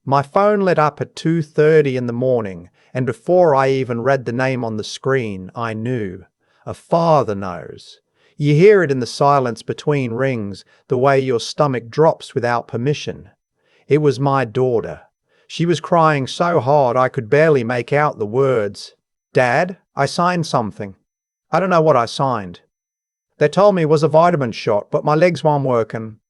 My phone lit up at 2:30 in the morning, and before I even read the name on the screen, I knew. A father knows. You hear it in the silence between rings, the way your stomach drops without permission. It was my daughter. She was crying so hard I could barely make out the words. "Dad, I signed something." I don't know what I signed. They told me it was a vitamin shot, but my legs weren't working.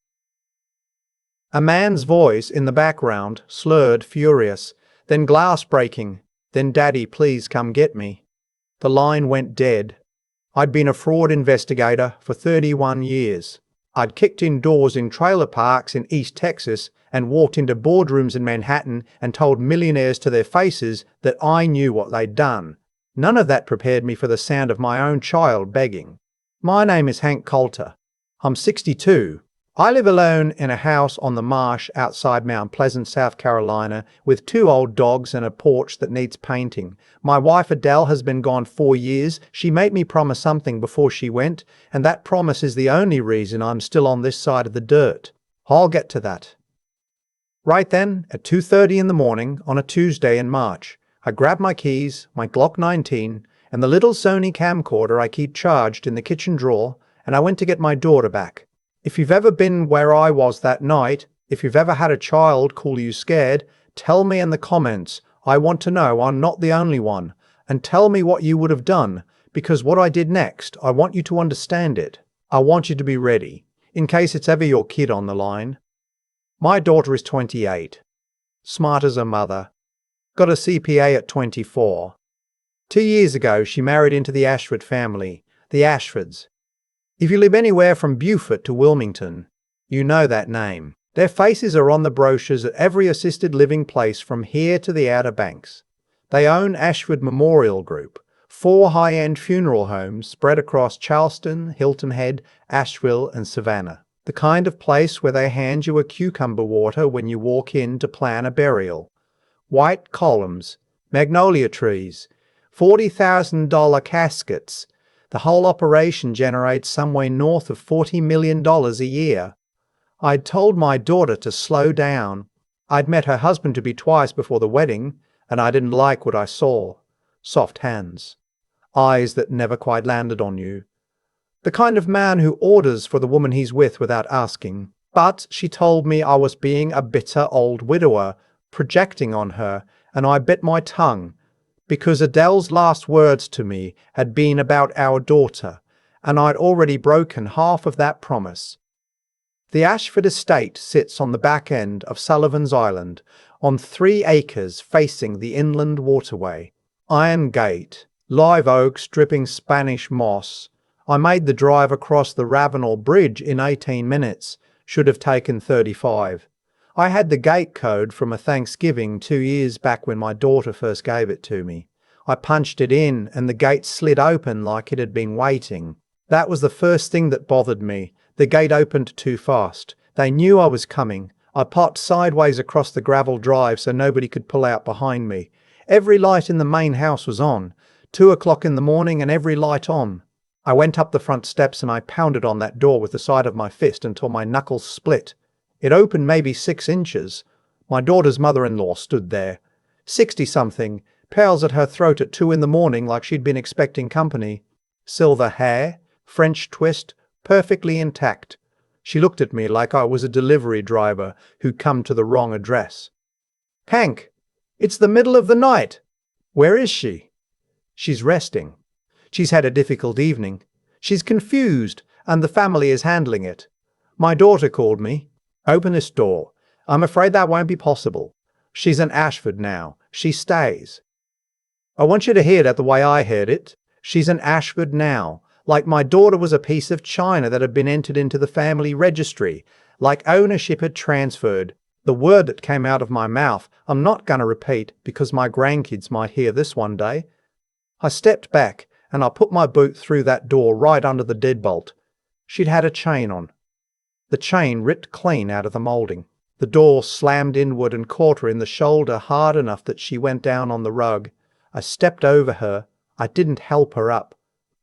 A man's voice in the background, slurred, furious, then glass breaking, then "Daddy, please come get me." The line went dead. I'd been a fraud investigator for 31 years. I'd kicked in doors in trailer parks in East Texas and walked into boardrooms in Manhattan and told millionaires to their faces that I knew what they'd done. None of that prepared me for the sound of my own child begging. My name is Hank Coulter. I'm 62. I live alone in a house on the marsh outside Mount Pleasant, South Carolina, with 2 old dogs and a porch that needs painting. My wife Adele has been gone 4 years. She made me promise something before she went, and that promise is the only reason I'm still on this side of the dirt. I'll get to that. Right then, at 2:30 in the morning on a Tuesday in March, I grabbed my keys, my Glock 19, and the little Sony camcorder I keep charged in the kitchen drawer, and I went to get my daughter back. If you've ever been where I was that night, if you've ever had a child call you scared, tell me in the comments. I want to know I'm not the only one. And tell me what you would have done, because what I did next, I want you to understand it. I want you to be ready, in case it's ever your kid on the line. My daughter is 28. Smart as a mother. Got a CPA at 24. 2 years ago, she married into the Ashford family, the Ashfords. If you live anywhere from Beaufort to Wilmington, you know that name. Their faces are on the brochures at every assisted living place from here to the Outer Banks. They own Ashford Memorial Group, 4 high-end funeral homes spread across Charleston, Hilton Head, Asheville, and Savannah. The kind of place where they hand you a cucumber water when you walk in to plan a burial. White columns, magnolia trees, $40,000 caskets. The whole operation generates somewhere north of $40 million a year. I'd told my daughter to slow down. I'd met her husband to be twice before the wedding, and I didn't like what I saw. Soft hands. Eyes that never quite landed on you. The kind of man who orders for the woman he's with without asking. But she told me I was being a bitter old widower, projecting on her, and I bit my tongue. Because Adele's last words to me had been about our daughter, and I'd already broken half of that promise. The Ashford estate sits on the back end of Sullivan's Island, on 3 acres facing the inland waterway. Iron gate, live oaks dripping Spanish moss. I made the drive across the Ravenel Bridge in 18 minutes, should have taken 35. I had the gate code from a Thanksgiving 2 years back when my daughter first gave it to me. I punched it in and the gate slid open like it had been waiting. That was the first thing that bothered me. The gate opened too fast. They knew I was coming. I popped sideways across the gravel drive so nobody could pull out behind me. Every light in the main house was on. 2 o'clock in the morning and every light on. I went up the front steps and I pounded on that door with the side of my fist until my knuckles split. It opened maybe 6 inches. My daughter's mother-in-law stood there. 60-something, pearls at her throat at 2 in the morning like she'd been expecting company. Silver hair, French twist, perfectly intact. She looked at me like I was a delivery driver who'd come to the wrong address. "Hank, it's the middle of the night. Where is she?" "She's resting. She's had a difficult evening. She's confused, and the family is handling it. My daughter called me. Open this door. I'm afraid that won't be possible. She's an Ashford now. She stays." I want you to hear that the way I heard it. She's an Ashford now. Like my daughter was a piece of china that had been entered into the family registry. Like ownership had transferred. The word that came out of my mouth I'm not going to repeat because my grandkids might hear this one day. I stepped back and I put my boot through that door right under the deadbolt. She'd had a chain on. The chain ripped clean out of the moulding. The door slammed inward and caught her in the shoulder hard enough that she went down on the rug. I stepped over her. I didn't help her up.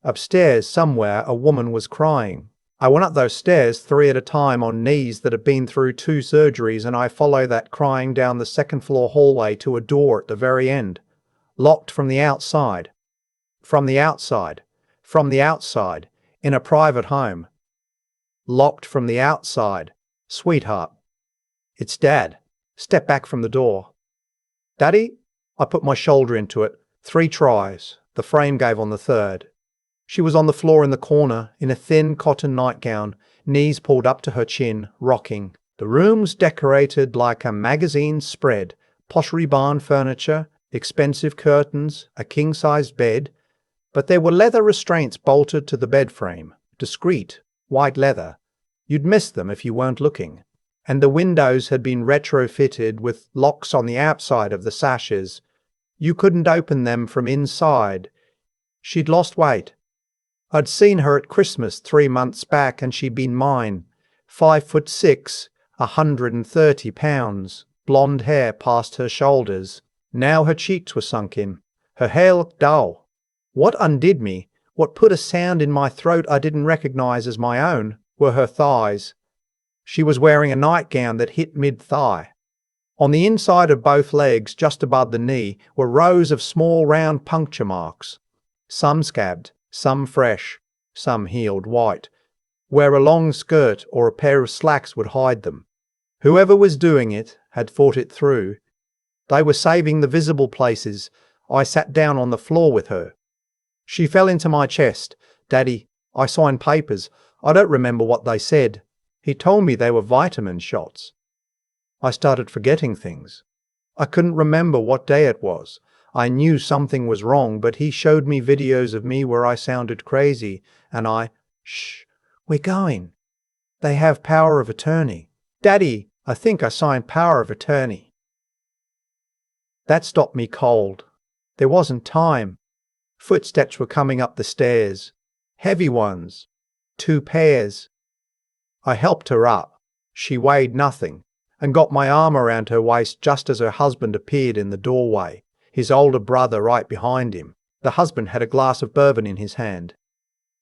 Upstairs somewhere a woman was crying. I went up those stairs 3 at a time on knees that had been through 2 surgeries, and I followed that crying down the second-floor hallway to a door at the very end. Locked from the outside. From the outside. From the outside. In a private home. Locked from the outside. Sweetheart. It's Dad. Step back from the door. Daddy? I put my shoulder into it. 3 tries. The frame gave on the third. She was on the floor in the corner, in a thin cotton nightgown, knees pulled up to her chin, rocking. The room was decorated like a magazine spread. Pottery barn furniture, expensive curtains, a king-sized bed. But there were leather restraints bolted to the bed frame. Discreet, white leather. You'd miss them if you weren't looking. And the windows had been retrofitted with locks on the outside of the sashes. You couldn't open them from inside. She'd lost weight. I'd seen her at Christmas 3 months back, and she'd been mine. 5'6", 130 pounds, blonde hair past her shoulders. Now her cheeks were sunk in. Her hair looked dull. What undid me, what put a sound in my throat I didn't recognize as my own, were her thighs. She was wearing a nightgown that hit mid-thigh. On the inside of both legs, just above the knee, were rows of small round puncture marks. Some scabbed, some fresh, some healed white, where a long skirt or a pair of slacks would hide them. Whoever was doing it had thought it through. They were saving the visible places. I sat down on the floor with her. She fell into my chest. Daddy, I signed papers. I don't remember what they said. He told me they were vitamin shots. I started forgetting things. I couldn't remember what day it was. I knew something was wrong, but he showed me videos of me where I sounded crazy, and Shh, we're going. They have power of attorney. Daddy, I think I signed power of attorney. That stopped me cold. There wasn't time. Footsteps were coming up the stairs. Heavy ones. 2 pairs. I helped her up. She weighed nothing, and got my arm around her waist just as her husband appeared in the doorway, his older brother right behind him. The husband had a glass of bourbon in his hand.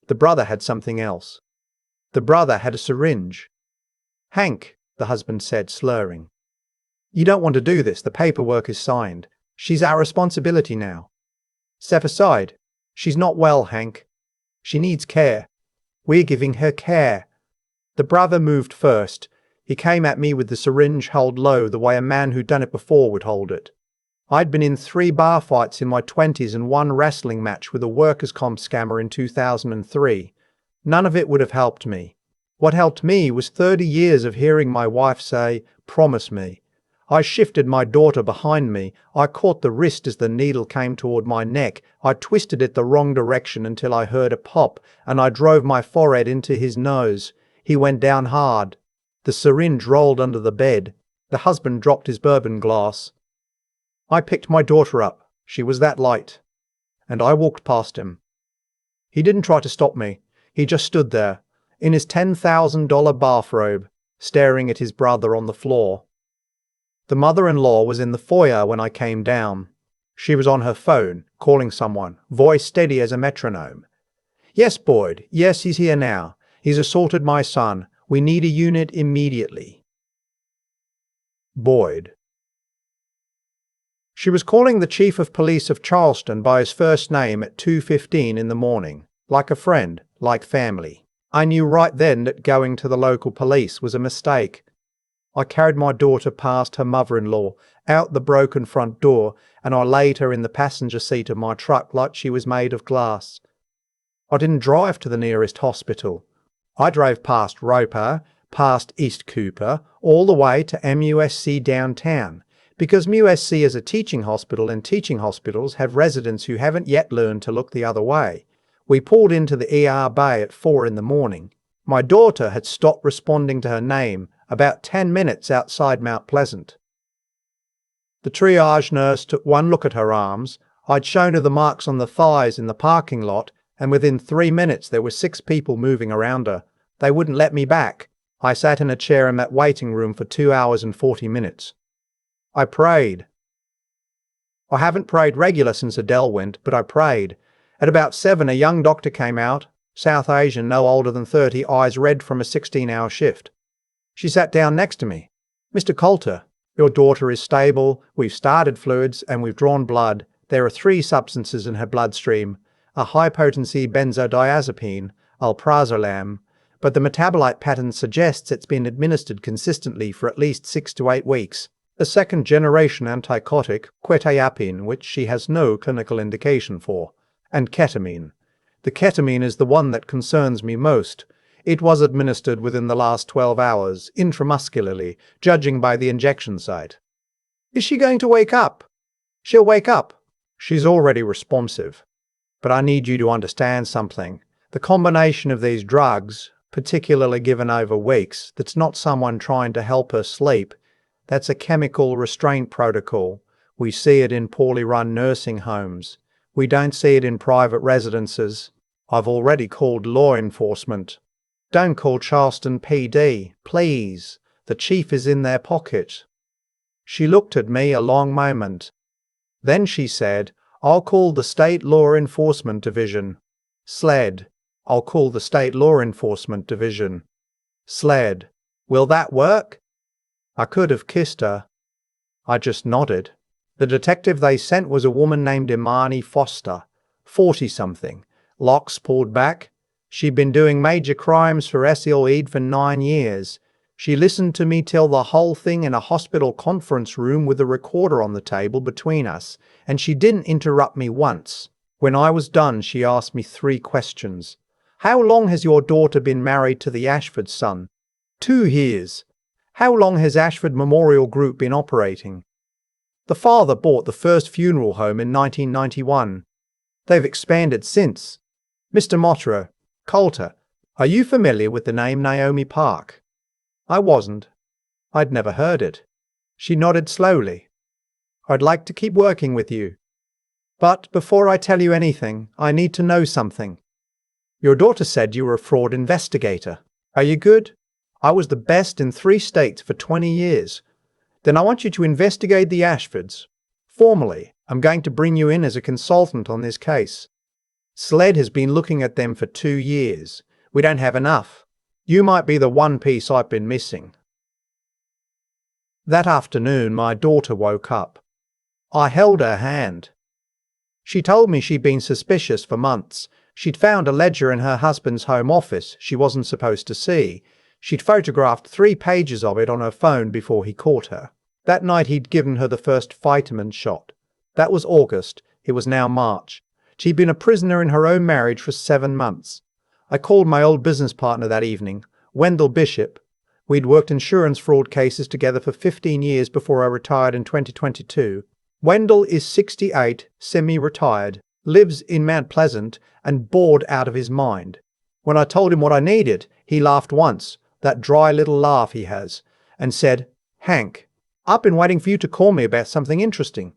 The brother had something else. The brother had a syringe. Hank, the husband said, slurring. You don't want to do this. The paperwork is signed. She's our responsibility now. Step aside. She's not well, Hank. She needs care. We're giving her care. The brother moved first. He came at me with the syringe held low, the way a man who'd done it before would hold it. I'd been in 3 bar fights in my 20s and 1 wrestling match with a workers' comp scammer in 2003. None of it would have helped me. What helped me was 30 years of hearing my wife say, "Promise me." I shifted my daughter behind me. I caught the wrist as the needle came toward my neck. I twisted it the wrong direction until I heard a pop, and I drove my forehead into his nose. He went down hard. The syringe rolled under the bed. The husband dropped his bourbon glass. I picked my daughter up. She was that light. And I walked past him. He didn't try to stop me. He just stood there, in his $10,000 bathrobe, staring at his brother on the floor. The mother-in-law was in the foyer when I came down. She was on her phone, calling someone, voice steady as a metronome. "Yes, Boyd. Yes, he's here now. He's assaulted my son. We need a unit immediately." Boyd. She was calling the chief of police of Charleston by his first name at 2:15 in the morning, like a friend, like family. I knew right then that going to the local police was a mistake. I carried my daughter past her mother-in-law, out the broken front door, and I laid her in the passenger seat of my truck like she was made of glass. I didn't drive to the nearest hospital. I drove past Roper, past East Cooper, all the way to MUSC downtown, because MUSC is a teaching hospital and teaching hospitals have residents who haven't yet learned to look the other way. We pulled into the ER bay at 4 in the morning. My daughter had stopped responding to her name about 10 minutes outside Mount Pleasant. The triage nurse took one look at her arms. I'd shown her the marks on the thighs in the parking lot, and within 3 minutes there were 6 people moving around her. They wouldn't let me back. I sat in a chair in that waiting room for 2 hours and 40 minutes. I prayed. I haven't prayed regular since Adele went, but I prayed. At about 7, a young doctor came out. South Asian, no older than 30, eyes red from a 16-hour shift. She sat down next to me. "Mr. Coulter, your daughter is stable, we've started fluids and we've drawn blood. There are 3 substances in her bloodstream, a high-potency benzodiazepine, alprazolam, but the metabolite pattern suggests it's been administered consistently for at least 6 to 8 weeks. A second-generation antipsychotic, quetiapine, which she has no clinical indication for, and ketamine. The ketamine is the one that concerns me most. It was administered within the last 12 hours, intramuscularly, judging by the injection site." "Is she going to wake up?" "She'll wake up. She's already responsive. But I need you to understand something. The combination of these drugs, particularly given over weeks, that's not someone trying to help her sleep. That's a chemical restraint protocol. We see it in poorly run nursing homes. We don't see it in private residences. I've already called law enforcement." "Don't call Charleston PD, please. The chief is in their pocket." She looked at me a long moment. Then she said, "I'll call the State Law Enforcement Division." "SLED. I'll call the State Law Enforcement Division." "SLED. Will that work?" I could have kissed her. I just nodded. The detective they sent was a woman named Imani Foster, 40-something. Locks pulled back. She'd been doing major crimes for SLED for 9 years. She listened to me tell the whole thing in a hospital conference room with a recorder on the table between us, and she didn't interrupt me once. When I was done, she asked me 3 questions. "How long has your daughter been married to the Ashford son?" 2 years. "How long has Ashford Memorial Group been operating?" "The father bought the first funeral home in 1991. They've expanded since." "Mr. Motro, Coulter, are you familiar with the name Naomi Park?" I wasn't. I'd never heard it. She nodded slowly. "I'd like to keep working with you. But before I tell you anything, I need to know something. Your daughter said you were a fraud investigator. Are you good? I was the best in 3 states for 20 years. Then I want you to investigate the Ashfords. Formally, I'm going to bring you in as a consultant on this case. SLED has been looking at them for 2 years. We don't have enough. You might be the one piece I've been missing." That afternoon, my daughter woke up. I held her hand. She told me she'd been suspicious for months. She'd found a ledger in her husband's home office she wasn't supposed to see. She'd photographed 3 pages of it on her phone before he caught her. That night he'd given her the first vitamin shot. That was August. It was now March. She'd been a prisoner in her own marriage for 7 months. I called my old business partner that evening, Wendell Bishop. We'd worked insurance fraud cases together for 15 years before I retired in 2022. Wendell is 68, semi-retired, lives in Mount Pleasant, and bored out of his mind. When I told him what I needed, he laughed once, that dry little laugh he has, and said, "Hank, I've been waiting for you to call me about something interesting."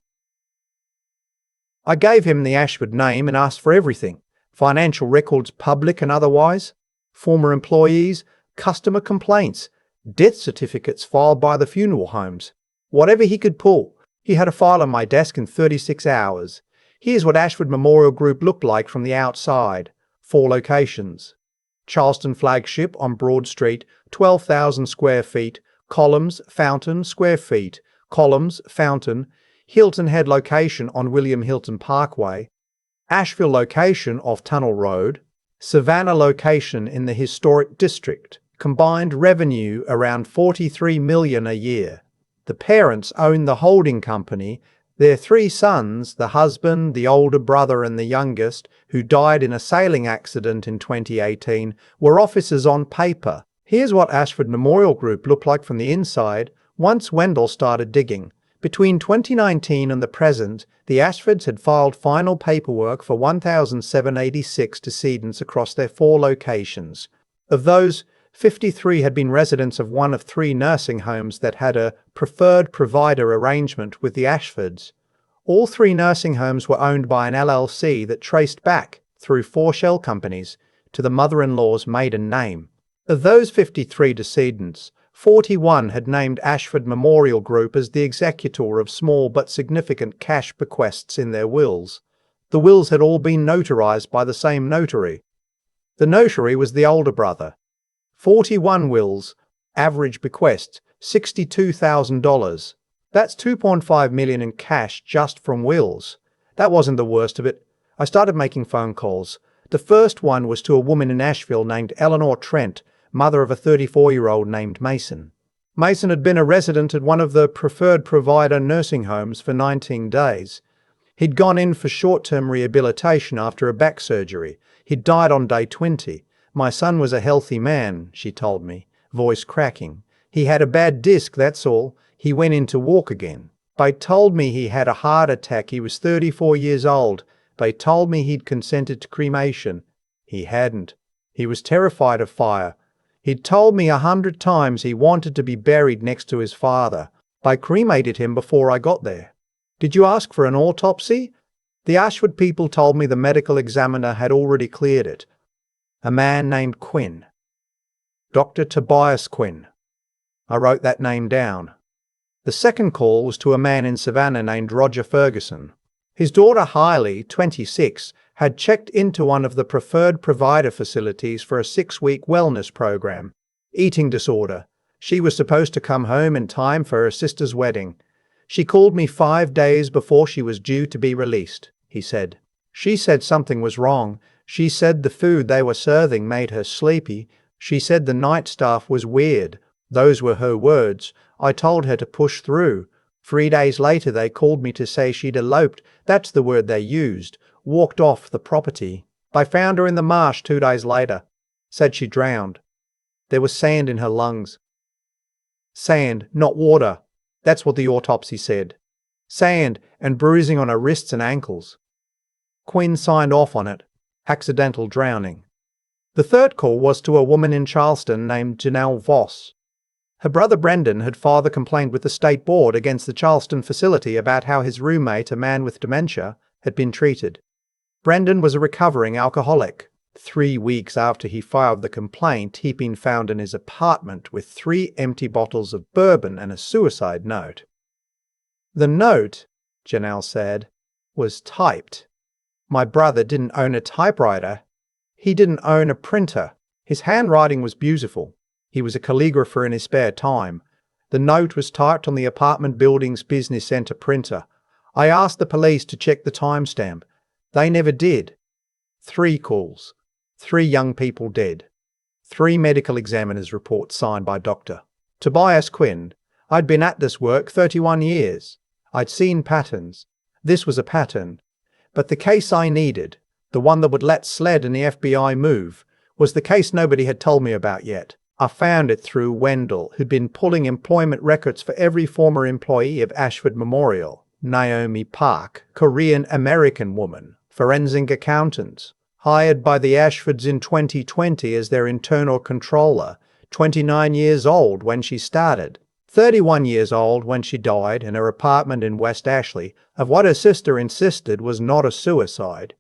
I gave him the Ashford name and asked for everything. Financial records, public and otherwise, former employees, customer complaints, death certificates filed by the funeral homes. Whatever he could pull. He had a file on my desk in 36 hours. Here's what Ashford Memorial Group looked like from the outside. 4 locations. Charleston flagship on Broad Street, 12,000 square feet. Columns, fountain, square feet. Columns, fountain. Hilton Head location on William Hilton Parkway. Asheville location off Tunnel Road. Savannah location in the historic district. Combined revenue around $43 million a year. The parents owned the holding company. Their 3 sons, the husband, the older brother and the youngest, who died in a sailing accident in 2018, were officers on paper. Here's what Ashford Memorial Group looked like from the inside once Wendell started digging. Between 2019 and the present, the Ashfords had filed final paperwork for 1,786 decedents across their 4 locations. Of those, 53 had been residents of one of 3 nursing homes that had a preferred provider arrangement with the Ashfords. All 3 nursing homes were owned by an LLC that traced back, through 4 shell companies, to the mother-in-law's maiden name. Of those 53 decedents, 41 had named Ashford Memorial Group as the executor of small but significant cash bequests in their wills. The wills had all been notarized by the same notary. The notary was the older brother. 41 wills, average bequest, $62,000. That's $2.5 million in cash just from wills. That wasn't the worst of it. I started making phone calls. The first one was to a woman in Asheville named Eleanor Trent, mother of a 34-year-old named Mason. Mason had been a resident at one of the preferred provider nursing homes for 19 days. He'd gone in for short-term rehabilitation after a back surgery. He'd died on day 20. My son was a healthy man, she told me, voice cracking. He had a bad disc, that's all. He went in to walk again. They told me he had a heart attack. He was 34 years old. They told me he'd consented to cremation. He hadn't. He was terrified of fire. He'd told me 100 times he wanted to be buried next to his father. They cremated him before I got there. Did you ask for an autopsy? The Ashford people told me the medical examiner had already cleared it. A man named Quinn. Dr. Tobias Quinn. I wrote that name down. The second call was to a man in Savannah named Roger Ferguson. His daughter Hailey, 26, had checked into one of the preferred provider facilities for a 6-week wellness program. Eating disorder. She was supposed to come home in time for her sister's wedding. She called me 5 days before she was due to be released, he said. She said something was wrong. She said the food they were serving made her sleepy. She said the night staff was weird. Those were her words. I told her to push through. 3 days later they called me to say she'd eloped. That's the word they used. Walked off the property. They found her in the marsh 2 days later. Said she drowned. There was sand in her lungs. Sand, not water. That's what the autopsy said. Sand and bruising on her wrists and ankles. Quinn signed off on it. Accidental drowning. The third call was to a woman in Charleston named Janelle Voss. Her brother Brendan had filed a complaint with the state board against the Charleston facility about how his roommate, a man with dementia, had been treated. Brendan was a recovering alcoholic. 3 weeks after he filed the complaint, he'd been found in his apartment with 3 empty bottles of bourbon and a suicide note. The note, Janelle said, was typed. My brother didn't own a typewriter. He didn't own a printer. His handwriting was beautiful. He was a calligrapher in his spare time. The note was typed on the apartment building's business center printer. I asked the police to check the timestamp. They never did. 3 calls. 3 young people dead. 3 medical examiners' reports signed by Dr. Tobias Quinn. I'd been at this work 31 years. I'd seen patterns. This was a pattern. But the case I needed, the one that would let SLED and the FBI move, was the case nobody had told me about yet. I found it through Wendell, who'd been pulling employment records for every former employee of Ashford Memorial. Naomi Park, Korean-American woman, forensic accountant, hired by the Ashfords in 2020 as their internal controller, 29 years old when she started, 31 years old when she died in her apartment in West Ashley of what her sister insisted was not a suicide.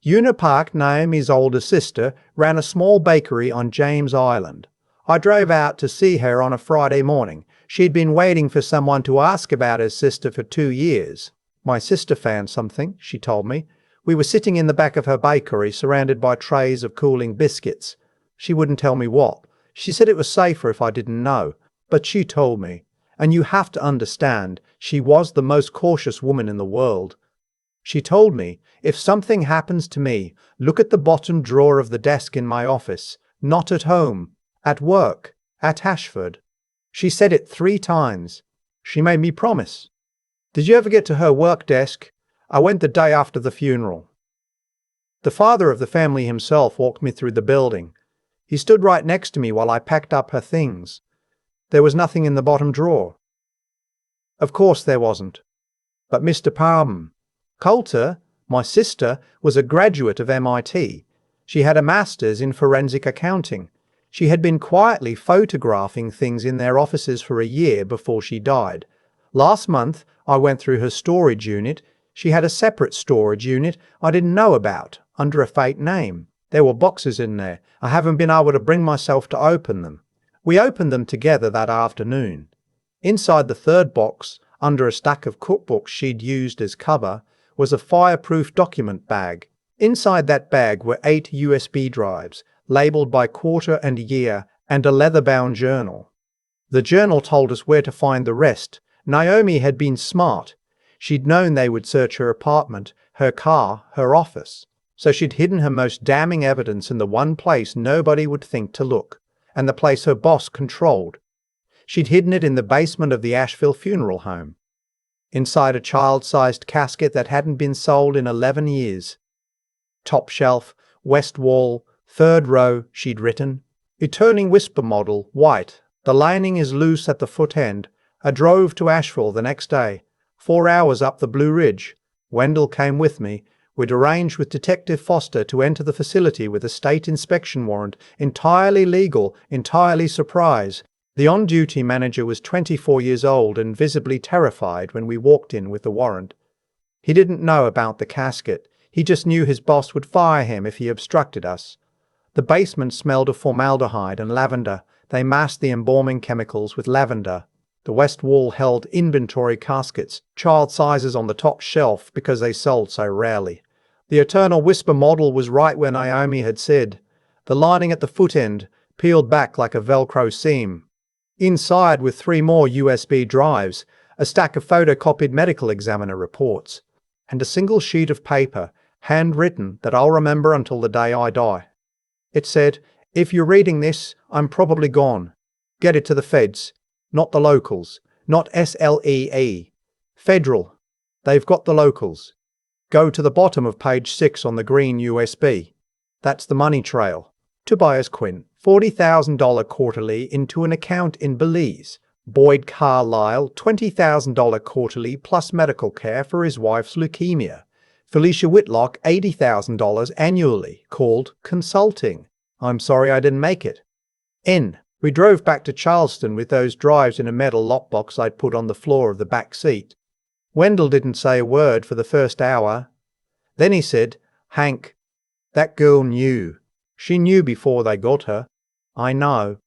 Una Park, Naomi's older sister, ran a small bakery on James Island. I drove out to see her on a Friday morning. She'd been waiting for someone to ask about her sister for 2 years. My sister found something, she told me. We were sitting in the back of her bakery, surrounded by trays of cooling biscuits. She wouldn't tell me what. She said it was safer if I didn't know. But she told me. And you have to understand, she was the most cautious woman in the world. She told me, if something happens to me, look at the bottom drawer of the desk in my office. Not at home. At work. At Ashford. She said it 3 times. She made me promise. Did you ever get to her work desk? I went the day after the funeral. The father of the family himself walked me through the building. He stood right next to me while I packed up her things. There was nothing in the bottom drawer. Of course there wasn't. But Mr. Palm, Coulter, my sister, was a graduate of MIT. She had a master's in forensic accounting. She had been quietly photographing things in their offices for a year before she died. Last month, I went through her storage unit. She had a separate storage unit I didn't know about, under a fake name. There were boxes in there. I haven't been able to bring myself to open them. We opened them together that afternoon. Inside the third box, under a stack of cookbooks she'd used as cover, was a fireproof document bag. Inside that bag were 8 USB drives. labeled by quarter and year, and a leather-bound journal. The journal told us where to find the rest. Naomi had been smart. She'd known they would search her apartment, her car, her office. So she'd hidden her most damning evidence in the one place nobody would think to look, and the place her boss controlled. She'd hidden it in the basement of the Asheville funeral home, inside a child-sized casket that hadn't been sold in 11 years. Top shelf, west wall, third row, she'd written. Returning whisper model, white. The lining is loose at the foot end. I drove to Asheville the next day, 4 hours up the Blue Ridge. Wendell came with me. We'd arranged with Detective Foster to enter the facility with a state inspection warrant, entirely legal, entirely surprise. The on-duty manager was 24 years old and visibly terrified when we walked in with the warrant. He didn't know about the casket. He just knew his boss would fire him if he obstructed us. The basement smelled of formaldehyde and lavender. They masked the embalming chemicals with lavender. The west wall held inventory caskets, child sizes on the top shelf because they sold so rarely. The eternal whisper model was right where Naomi had said. The lining at the foot end peeled back like a Velcro seam. Inside were 3 more USB drives, a stack of photocopied medical examiner reports, and a single sheet of paper, handwritten, that I'll remember until the day I die. It said, "If you're reading this, I'm probably gone. Get it to the feds, not the locals, not SLEE. Federal. They've got the locals. Go to the bottom of page 6 on the green USB. That's the money trail. Tobias Quinn, $40,000 quarterly into an account in Belize. Boyd Carlisle, $20,000 quarterly plus medical care for his wife's leukemia. Felicia Whitlock, $80,000 annually, called consulting. I'm sorry I didn't make it. N. We drove back to Charleston with those drives in a metal lockbox I'd put on the floor of the back seat. Wendell didn't say a word for the first hour. Then he said, "Hank, that girl knew. She knew before they got her. I know.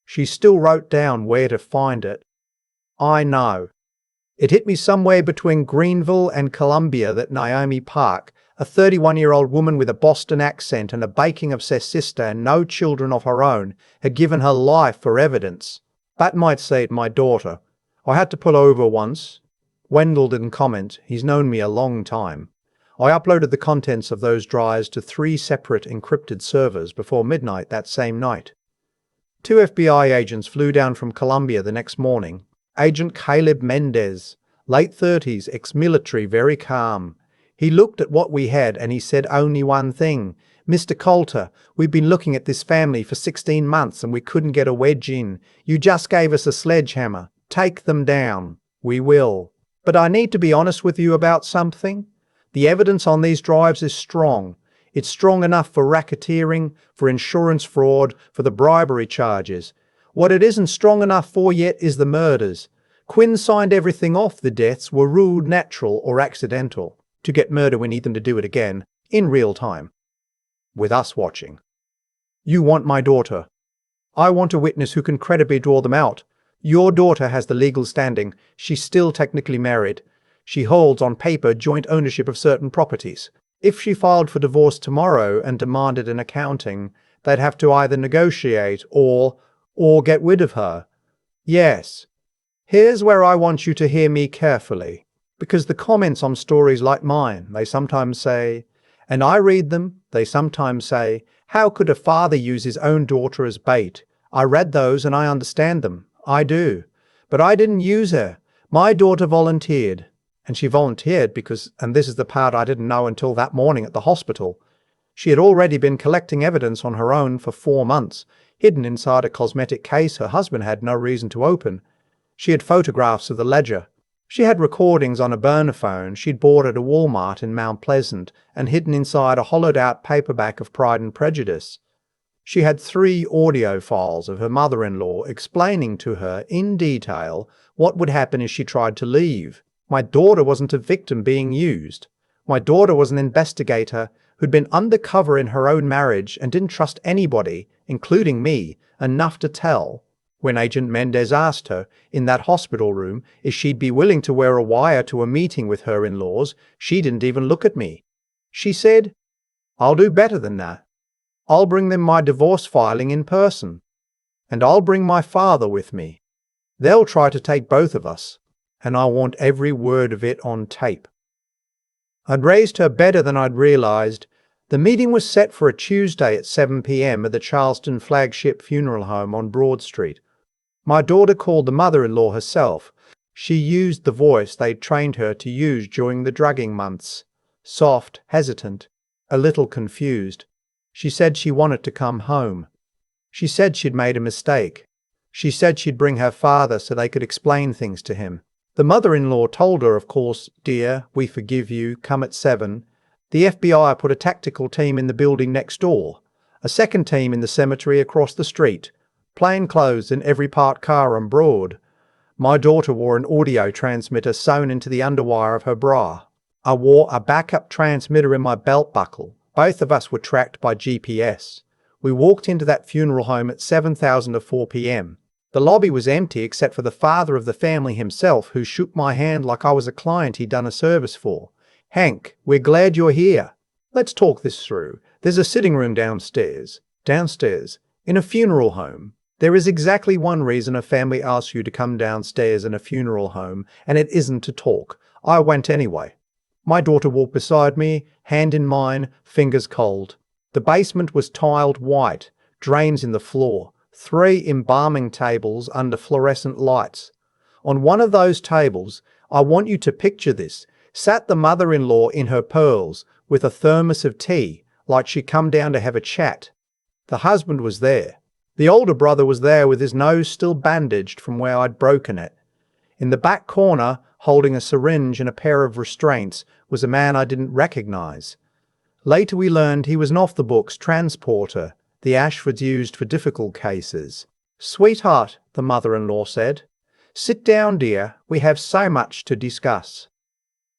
She still wrote down where to find it. I know." It hit me somewhere between Greenville and Columbia that Naomi Park, a 31-year-old woman with a Boston accent and a baking-obsessed sister and no children of her own, had given her life for evidence. That might save my daughter. I had to pull over once. Wendell didn't comment. He's known me a long time. I uploaded the contents of those drives to 3 separate encrypted servers before midnight that same night. 2 FBI agents flew down from Columbia the next morning. Agent Caleb Mendez, late 30s, ex-military, very calm. He looked at what we had and he said only one thing. "Mr. Coulter, we've been looking at this family for 16 months and we couldn't get a wedge in. You just gave us a sledgehammer. Take them down." "We will. But I need to be honest with you about something. The evidence on these drives is strong. It's strong enough for racketeering, for insurance fraud, for the bribery charges. What it isn't strong enough for yet is the murders. Quinn signed everything off. The deaths were ruled natural or accidental. To get murder, we need them to do it again, in real time, with us watching. You want my daughter. I want a witness who can credibly draw them out. Your daughter has the legal standing. She's still technically married. She holds on paper joint ownership of certain properties. If she filed for divorce tomorrow and demanded an accounting, they'd have to either negotiate or get rid of her. Yes. Here's where I want you to hear me carefully, because the comments on stories like mine, they sometimes say, and I read them, they sometimes say, how could a father use his own daughter as bait? I read those and I understand them. I do. But I didn't use her. My daughter volunteered. And she volunteered because, and this is the part I didn't know until that morning at the hospital, she had already been collecting evidence on her own for 4 months, hidden inside a cosmetic case her husband had no reason to open. She had photographs of the ledger. She had recordings on a burner phone she'd bought at a Walmart in Mount Pleasant and hidden inside a hollowed-out paperback of Pride and Prejudice. She had 3 audio files of her mother-in-law explaining to her in detail what would happen if she tried to leave. My daughter wasn't a victim being used. My daughter was an investigator who'd been undercover in her own marriage and didn't trust anybody, including me, enough to tell. When Agent Mendez asked her, in that hospital room, if she'd be willing to wear a wire to a meeting with her in-laws, she didn't even look at me. She said, "I'll do better than that." I'll bring them my divorce filing in person. And I'll bring my father with me. They'll try to take both of us, and I want every word of it on tape." I'd raised her better than I'd realized. The meeting was set for a Tuesday at 7 p.m. at the Charleston Flagship Funeral Home on Broad Street. My daughter called the mother-in-law herself. She used the voice they'd trained her to use during the drugging months. Soft, hesitant, a little confused. She said she wanted to come home. She said she'd made a mistake. She said she'd bring her father so they could explain things to him. The mother-in-law told her, of course, "Dear, we forgive you, come at 7. The FBI put a tactical team in the building next door, a second team in the cemetery across the street, plainclothes in every parked car on Broad. My daughter wore an audio transmitter sewn into the underwire of her bra. I wore a backup transmitter in my belt buckle. Both of us were tracked by GPS. We walked into that funeral home at 7:04 p.m. The lobby was empty except for the father of the family himself, who shook my hand like I was a client he'd done a service for. 'Hank, we're glad you're here. Let's talk this through. There's a sitting room downstairs. Downstairs, in a funeral home. There is exactly one reason a family asks you to come downstairs in a funeral home, and it isn't to talk. I went anyway.' My daughter walked beside me, hand in mine, fingers cold. The basement was tiled white, drains in the floor, 3 embalming tables under fluorescent lights. On one of those tables, I want you to picture this, sat the mother-in-law in her pearls with a thermos of tea, like she'd come down to have a chat. The husband was there. The older brother was there with his nose still bandaged from where I'd broken it. In the back corner, holding a syringe and a pair of restraints, was a man I didn't recognize. Later we learned he was an off-the-books transporter the Ashfords used for difficult cases. "Sweetheart," the mother-in-law said. "Sit down, dear. We have so much to discuss."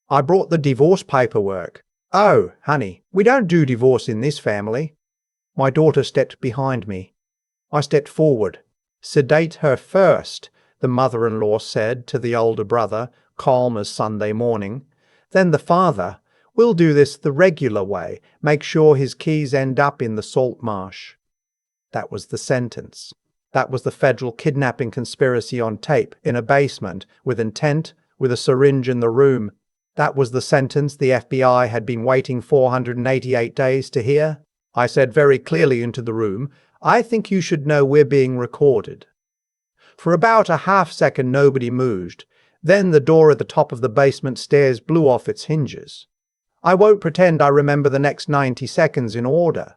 I brought the divorce paperwork. "Oh, honey, we don't do divorce in this family." My daughter stepped behind me. I stepped forward. "Sedate her first," the mother-in-law said to the older brother, calm as Sunday morning. Then the father, "We'll do this the regular way. Make sure his keys end up in the salt marsh." That was the sentence. That was the federal kidnapping conspiracy on tape in a basement, with intent, with a syringe in the room. That was the sentence the FBI had been waiting 488 days to hear. I said very clearly into the room, "I think you should know we're being recorded." For about a half-second nobody moved. Then the door at the top of the basement stairs blew off its hinges. I won't pretend I remember the next 90 seconds in order.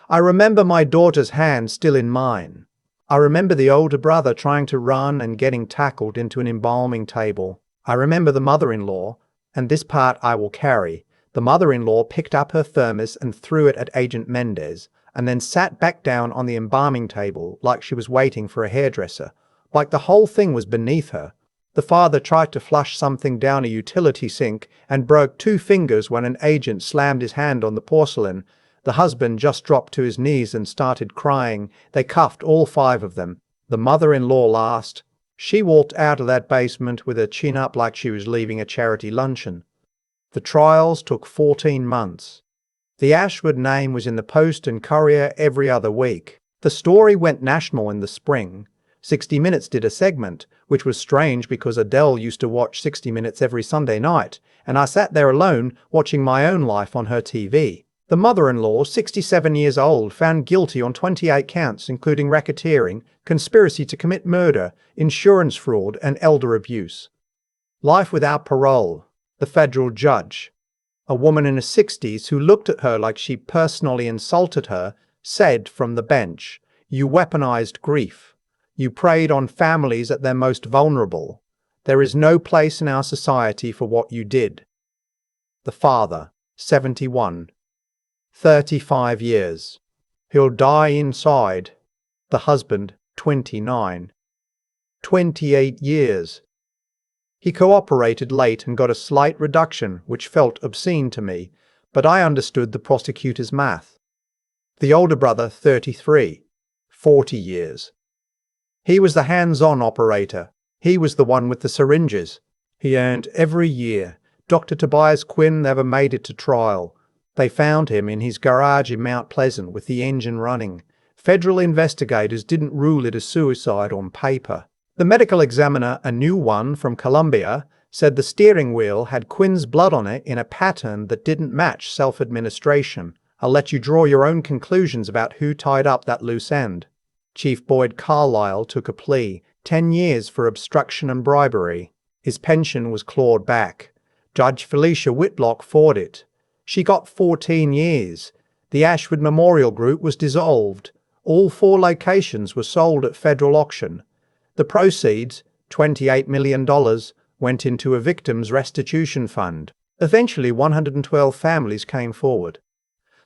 I remember my daughter's hand still in mine. I remember the older brother trying to run and getting tackled into an embalming table. I remember the mother-in-law, and this part I will carry. The mother-in-law picked up her thermos and threw it at Agent Mendez, and then sat back down on the embalming table like she was waiting for a hairdresser, like the whole thing was beneath her. The father tried to flush something down a utility sink and broke 2 fingers when an agent slammed his hand on the porcelain. The husband just dropped to his knees and started crying. They cuffed all 5 of them. The mother-in-law last. She walked out of that basement with her chin up like she was leaving a charity luncheon. The trials took 14 months. The Ashford name was in the Post and Courier every other week. The story went national in the spring. 60 Minutes did a segment, which was strange because Adele used to watch 60 Minutes every Sunday night, and I sat there alone watching my own life on her TV. The mother-in-law, 67 years old, found guilty on 28 counts including racketeering, conspiracy to commit murder, insurance fraud, and elder abuse. Life without parole. The federal judge, a woman in her 60s who looked at her like she personally insulted her, said from the bench, "You weaponized grief. You preyed on families at their most vulnerable. There is no place in our society for what you did." The father, 71. 35 years. He'll die inside. The husband, 29. 28 years. He cooperated late and got a slight reduction, which felt obscene to me, but I understood the prosecutor's math. The older brother, 33. 40 years. He was the hands-on operator. He was the one with the syringes. He earned every year. Dr. Tobias Quinn never made it to trial. They found him in his garage in Mount Pleasant with the engine running. Federal investigators didn't rule it a suicide on paper. The medical examiner, a new one from Columbia, said the steering wheel had Quinn's blood on it in a pattern that didn't match self-administration. I'll let you draw your own conclusions about who tied up that loose end. Chief Boyd Carlisle took a plea, 10 years for obstruction and bribery. His pension was clawed back. Judge Felicia Whitlock fought it. She got 14 years. The Ashford Memorial Group was dissolved. All 4 locations were sold at federal auction. The proceeds, $28 million, went into a victims' restitution fund. Eventually, 112 families came forward.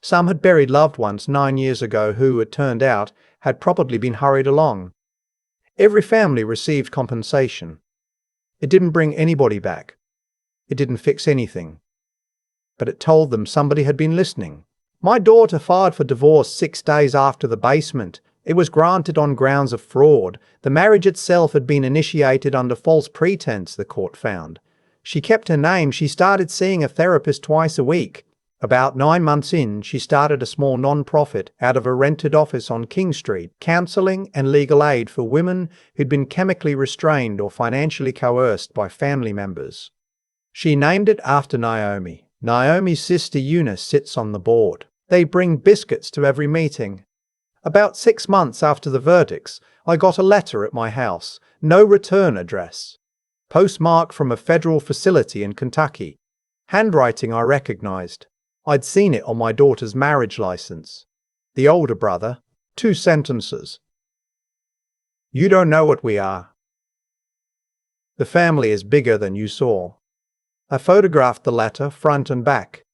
Some had buried loved ones 9 years ago who, it turned out, had probably been hurried along. Every family received compensation. It didn't bring anybody back. It didn't fix anything. But it told them somebody had been listening. My daughter filed for divorce 6 days after the basement. It was granted on grounds of fraud. The marriage itself had been initiated under false pretense, the court found. She kept her name. She started seeing a therapist twice a week. About 9 months in, she started a small non-profit out of a rented office on King Street, counseling and legal aid for women who'd been chemically restrained or financially coerced by family members. She named it after Naomi. Naomi's sister Eunice sits on the board. They bring biscuits to every meeting. About 6 months after the verdicts, I got a letter at my house, no return address. Postmarked from a federal facility in Kentucky. Handwriting I recognized. I'd seen it on my daughter's marriage license. The older brother, 2 sentences. You don't know what we are. The family is bigger than you saw. I photographed the letter front and back.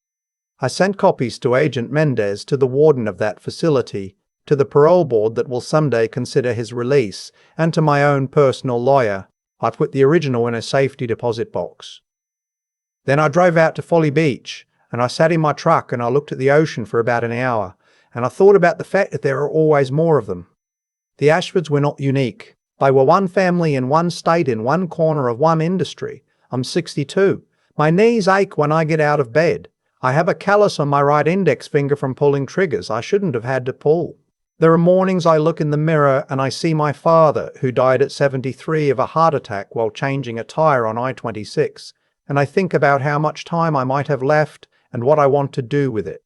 I sent copies to Agent Mendez, to the warden of that facility, to the parole board that will someday consider his release, and to my own personal lawyer. I put the original in a safety deposit box. Then I drove out to Folly Beach, and I sat in my truck and I looked at the ocean for about an hour, and I thought about the fact that there are always more of them. The Ashfords were not unique. They were one family in one state in one corner of one industry. I'm 62. My knees ache when I get out of bed. I have a callus on my right index finger from pulling triggers I shouldn't have had to pull. There are mornings I look in the mirror and I see my father, who died at 73 of a heart attack while changing a tire on I-26, and I think about how much time I might have left and what I want to do with it.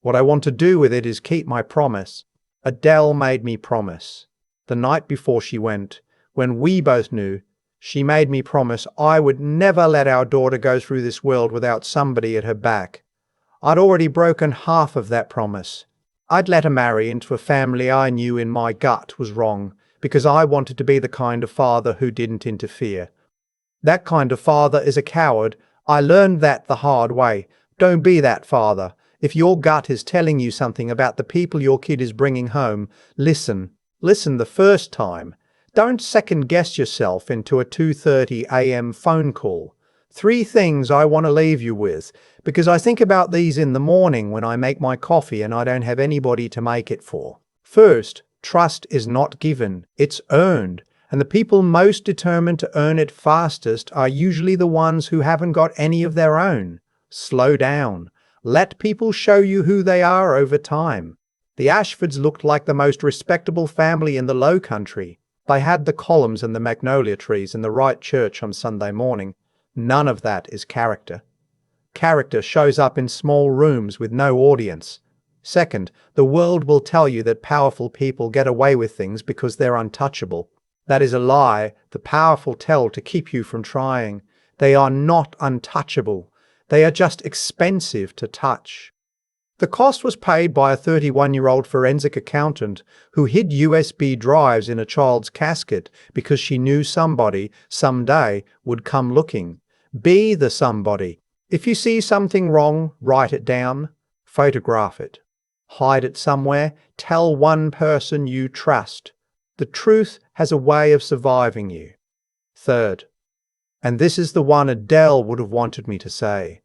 What I want to do with it is keep my promise. Adele made me promise. The night before she went, when we both knew, she made me promise I would never let our daughter go through this world without somebody at her back. I'd already broken half of that promise. I'd let her marry into a family I knew in my gut was wrong, because I wanted to be the kind of father who didn't interfere. That kind of father is a coward. I learned that the hard way. Don't be that father. If your gut is telling you something about the people your kid is bringing home, listen. Listen the first time. Don't second-guess yourself into a 2:30 a.m. phone call. 3 things I want to leave you with, because I think about these in the morning when I make my coffee and I don't have anybody to make it for. First, trust is not given, it's earned, and the people most determined to earn it fastest are usually the ones who haven't got any of their own. Slow down. Let people show you who they are over time. The Ashfords looked like the most respectable family in the Lowcountry. They had the columns and the magnolia trees in the right church on Sunday morning. None of that is character. Character shows up in small rooms with no audience. Second, the world will tell you that powerful people get away with things because they're untouchable. That is a lie the powerful tell to keep you from trying. They are not untouchable. They are just expensive to touch. The cost was paid by a 31-year-old forensic accountant who hid USB drives in a child's casket because she knew somebody, someday, would come looking. Be the somebody. If you see something wrong, write it down. Photograph it. Hide it somewhere. Tell one person you trust. The truth has a way of surviving you. Third, and this is the one Adele would have wanted me to say,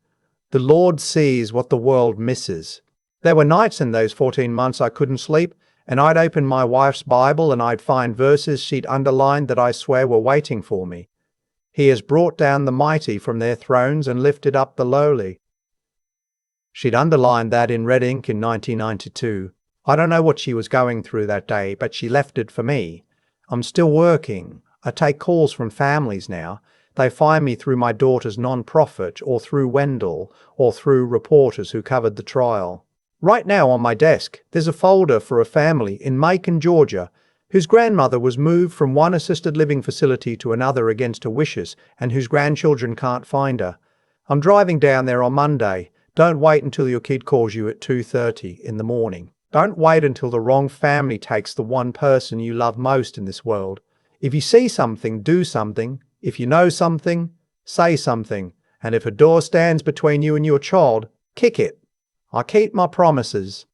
the Lord sees what the world misses. There were nights in those 14 months I couldn't sleep, and I'd open my wife's Bible and I'd find verses she'd underlined that I swear were waiting for me. He has brought down the mighty from their thrones and lifted up the lowly. She'd underlined that in red ink in 1992. I don't know what she was going through that day, but she left it for me. I'm still working. I take calls from families now. They find me through my daughter's non-profit, or through Wendell, or through reporters who covered the trial. Right now on my desk, there's a folder for a family in Macon, Georgia, whose grandmother was moved from one assisted living facility to another against her wishes, and whose grandchildren can't find her. I'm driving down there on Monday. Don't wait until your kid calls you at 2:30 in the morning. Don't wait until the wrong family takes the one person you love most in this world. If you see something, do something. If you know something, say something. And if a door stands between you and your child, kick it. I keep my promises.